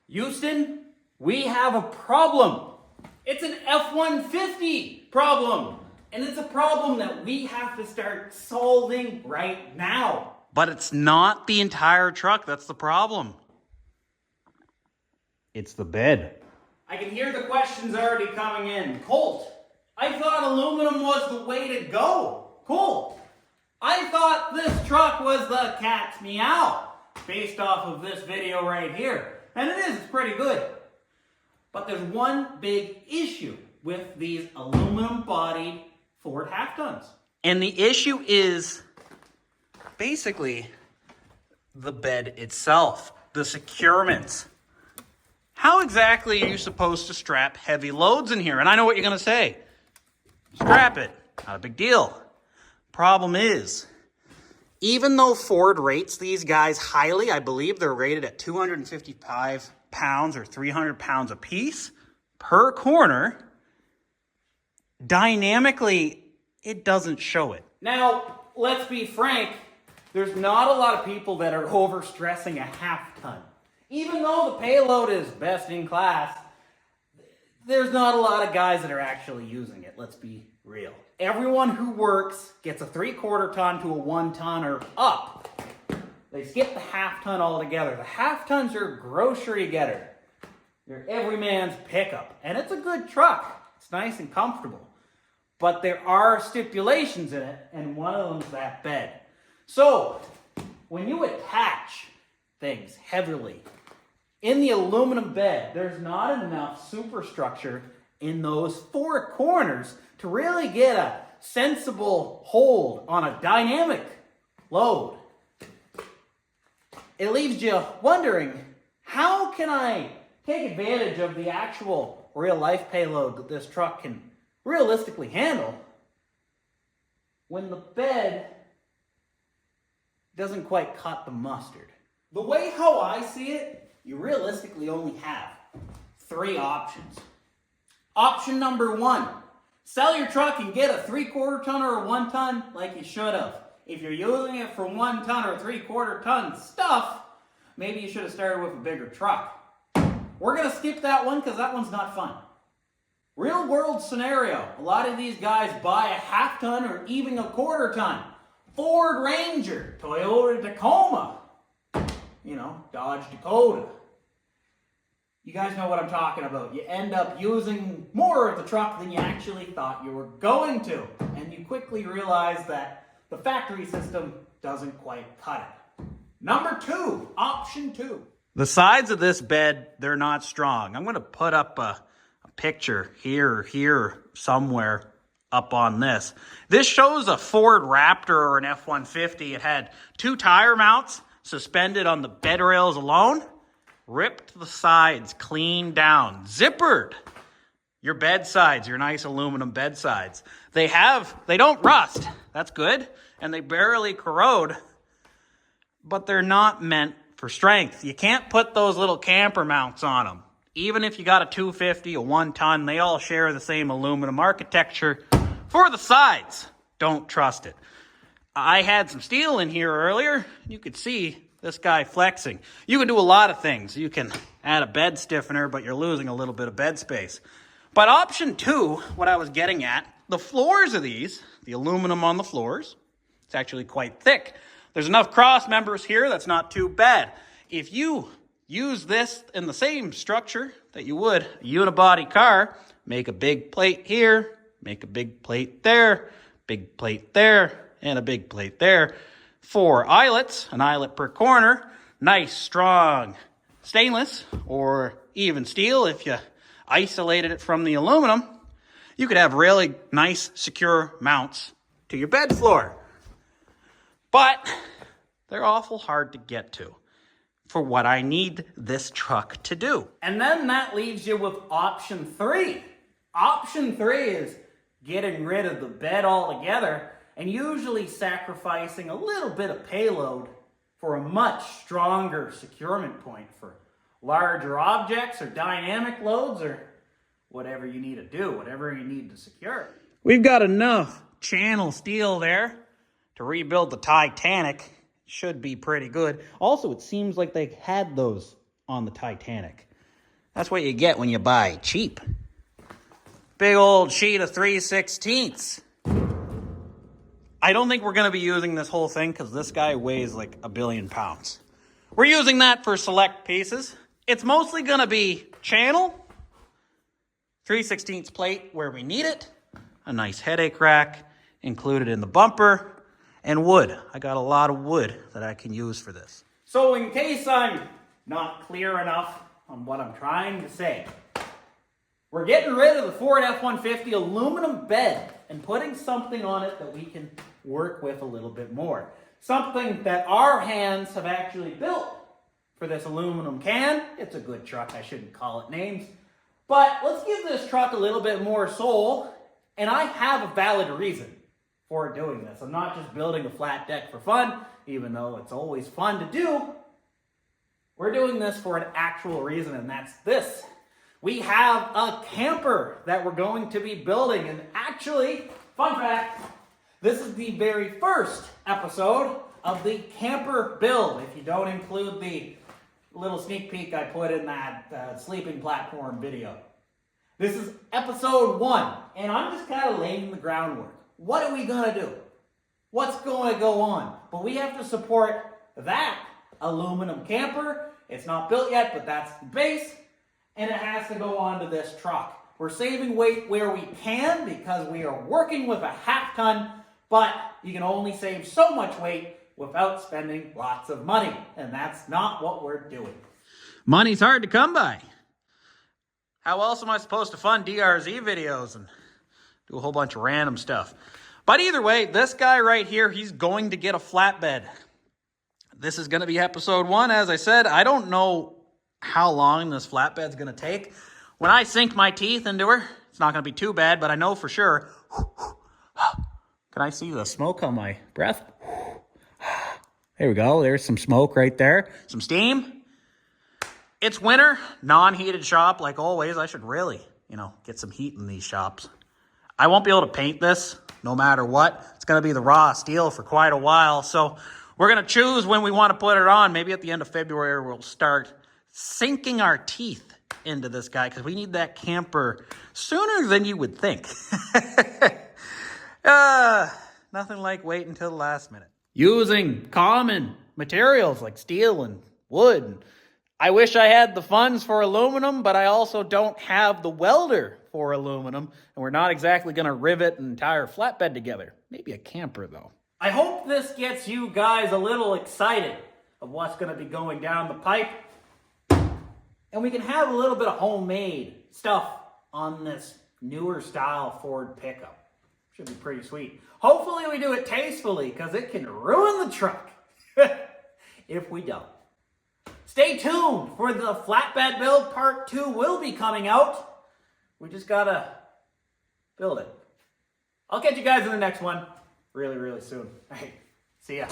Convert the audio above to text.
Houston, we have a problem. It's an F-150 problem. And it's a problem that we have to start solving right now. But it's not the entire truck that's the problem. It's the bed. I can hear the questions already coming in. Colt, I thought aluminum was the way to go. Colt, I thought this truck was the cat's meow, based off of this video right here. And it is, it's pretty good. But there's one big issue with these aluminum-bodied Ford half-tons. And the issue is basically the bed itself, the securements. How exactly are you supposed to strap heavy loads in here? And I know what you're going to say. Strap it. Not a big deal. Problem is, even though Ford rates these guys highly, I believe they're rated at 255 pounds or 300 pounds a piece per corner, dynamically, it doesn't show it. Now, let's be frank, there's not a lot of people that are overstressing a half-ton. Even though the payload is best in class, there's not a lot of guys that are actually using it, let's be real. Everyone who works gets a 3/4 ton to a 1 ton or up. They skip the half-ton altogether. The half-ton's your grocery getter. Your everyman's pickup. And it's a good truck. It's nice and comfortable. But there are stipulations in it, and one of them is that bed. So, when you attach things heavily in the aluminum bed, there's not enough superstructure in those 4 corners to really get a sensible hold on a dynamic load. It leaves you wondering, how can I take advantage of the actual real-life payload that this truck can realistically handle when the bed doesn't quite cut the mustard? The way how I see it, you realistically only have 3 options. Option number 1, sell your truck and get a 3/4 ton or a 1 ton like you should have. If you're using it for 1 ton or 3/4 ton stuff, maybe you should have started with a bigger truck. We're going to skip that one because that one's not fun. Real world scenario, a lot of these guys buy a half-ton or even a 1/4 ton. Ford Ranger, Toyota Tacoma, Dodge Dakota. You guys know what I'm talking about. You end up using more of the truck than you actually thought you were going to. And you quickly realize that the factory system doesn't quite cut it. Number 2, option 2. The sides of this bed, they're not strong. I'm going to put up a picture here, somewhere up on this. This shows a Ford Raptor or an F-150. It had 2 tire mounts suspended on the bed rails alone. Ripped the sides clean down. Zippered your bed sides, your nice aluminum bed sides. They don't rust. That's good. And they barely corrode. But they're not meant for strength. You can't put those little camper mounts on them. Even if you got a 250, a 1 ton, they all share the same aluminum architecture for the sides. Don't trust it. I had some steel in here earlier. You could see this guy flexing. You can do a lot of things. You can add a bed stiffener, but you're losing a little bit of bed space. But option 2, what I was getting at, the floors of these, the aluminum on the floors, it's actually quite thick. There's enough cross members here that's not too bad. If you use this in the same structure that you would a unibody car, make a big plate here, make a big plate there, and a big plate there. 4 eyelets, an eyelet per corner, nice strong stainless or even steel if you isolated it from the aluminum. You could have really nice secure mounts to your bed floor. But they're awful hard to get to for what I need this truck to do. And then that leaves you with option 3. Option 3 is getting rid of the bed altogether and usually sacrificing a little bit of payload for a much stronger securement point for larger objects or dynamic loads or whatever you need to do, whatever you need to secure. We've got enough channel steel there to rebuild the Titanic. Should be pretty good. Also, it seems like they had those on the Titanic. That's what you get when you buy cheap. Big old sheet of 3/16. I don't think we're going to be using this whole thing because this guy weighs like 1 billion pounds. We're using that for select pieces. It's mostly going to be channel, 3/16 plate where we need it, a nice headache rack included in the bumper, and wood. I got a lot of wood that I can use for this. So in case I'm not clear enough on what I'm trying to say, we're getting rid of the Ford F-150 aluminum bed and putting something on it that we can work with a little bit more. Something that our hands have actually built for this aluminum can. It's a good truck, I shouldn't call it names. But let's give this truck a little bit more soul, and I have a valid reason for doing this. I'm not just building a flat deck for fun, even though it's always fun to do. We're doing this for an actual reason, and that's this. We have a camper that we're going to be building, and actually, fun fact, this is the very first episode of the camper build, if you don't include the little sneak peek I put in that sleeping platform video. This is episode 1, and I'm just kind of laying the groundwork. What are we going to do? What's going to go on? But we have to support that aluminum camper. It's not built yet, but that's the base, and it has to go onto this truck. We're saving weight where we can because we are working with a half ton, but you can only save so much weight without spending lots of money, and that's not what we're doing. Money's hard to come by. How else am I supposed to fund DRZ videos and do a whole bunch of random stuff? But either way, this guy right here, he's going to get a flatbed. This is going to be episode 1. As I said, I don't know how long this flatbed's going to take. When I sink my teeth into her, it's not going to be too bad, but I know for sure. Can I see the smoke on my breath? There we go. There's some smoke right there. Some steam. It's winter, non-heated shop like always. I should really, get some heat in these shops. I won't be able to paint this no matter what. It's going to be the raw steel for quite a while. So we're going to choose when we want to put it on. Maybe at the end of February, we'll start sinking our teeth into this guy because we need that camper sooner than you would think. Nothing like waiting until the last minute. Using common materials like steel and wood. I wish I had the funds for aluminum, but I also don't have the welder for aluminum, and we're not exactly going to rivet an entire flatbed together. Maybe a camper, though. I hope this gets you guys a little excited of what's going to be going down the pipe, and we can have a little bit of homemade stuff on this newer style Ford pickup. Should be pretty sweet. Hopefully we do it tastefully, because it can ruin the truck if we don't. Stay tuned for the flatbed build. Part 2 will be coming out. We just gotta build it. I'll catch you guys in the next one really, really soon. Hey, see ya.